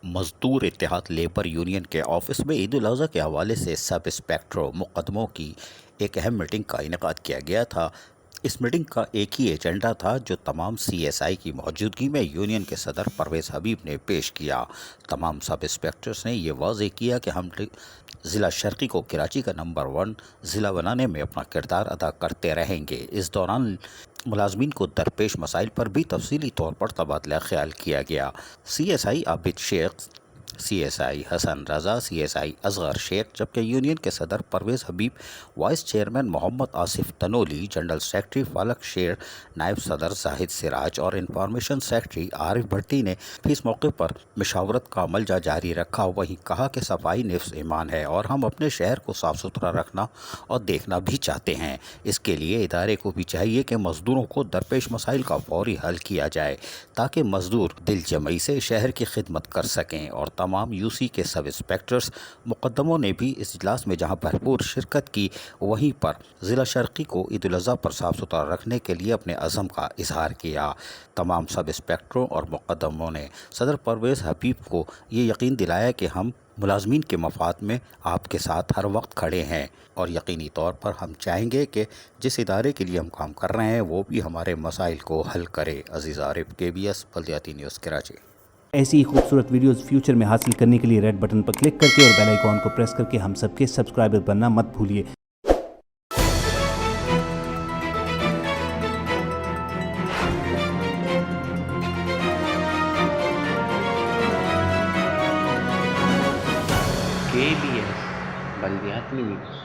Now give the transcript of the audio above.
مزدور اتحاد labour union کے آفس میں عید الاضحیٰ کے حوالے سے سب انسپیکٹروں مقدموں کی ایک اہم میٹنگ کا انعقاد کیا گیا تھا۔ اس میٹنگ کا ایک ہی ایجنڈا تھا جو تمام سی ایس آئی کی موجودگی میں یونین کے صدر پرویز حبیب نے پیش کیا۔ تمام سب انسپیکٹرز نے یہ واضح کیا کہ ہم ضلع شرقی کو کراچی کا نمبر 1 ضلع بنانے میں اپنا کردار ادا کرتے رہیں گے۔ اس دوران ملازمین کو درپیش مسائل پر بھی تفصیلی طور پر تبادلہ خیال کیا گیا۔ سی S I Abid Sheikh, C S I Hassan Raza, C S I Asghar Sheikh, جبکہ یونین کے صدر Pervez Habib, vice chairman Muhammad Asif Tanoli, general secretary Faliq Sher, نائب صدر زاہد سراج اور انفارمیشن سیکرٹری عارف بھٹی نے بھی اس موقع پر مشاورت کا عمل جاری رکھا۔ وہیں کہا کہ صفائی نصف ایمان ہے اور ہم اپنے شہر کو صاف ستھرا رکھنا اور دیکھنا بھی چاہتے ہیں۔ اس کے لیے ادارے کو بھی چاہیے کہ مزدوروں کو درپیش مسائل کا فوری حل کیا جائے تاکہ مزدور دل جمعی سے شہر کی خدمت کر سکیں۔ اور تمام یو سی کے سب انسپیکٹرز مقدموں نے بھی اس اجلاس میں جہاں بھرپور شرکت کی، وہیں پر ضلع شرقی کو عید الاضحیٰ پر صاف ستھرا رکھنے کے لیے اپنے عزم کا اظہار کیا۔ تمام سب انسپیکٹروں اور مقدموں نے صدر پرویز حبیب کو یہ یقین دلایا کہ ہم ملازمین کے مفاد میں آپ کے ساتھ ہر وقت کھڑے ہیں اور یقینی طور پر ہم چاہیں گے کہ جس ادارے کے لیے ہم کام کر رہے ہیں وہ بھی ہمارے مسائل کو حل کرے۔ عزیز عارف، KBS بلدیاتی نیوز کراچی۔ ایسی ہی خوبصورت ویڈیوز فیوچر میں حاصل کرنے کے لیے ریڈ بٹن پر کلک کر کے اور بیل آئیکن کو پریس کر کے ہم سب کے سبسکرائبر بننا مت بھولیے۔ KBS بلدیاتی نیوز۔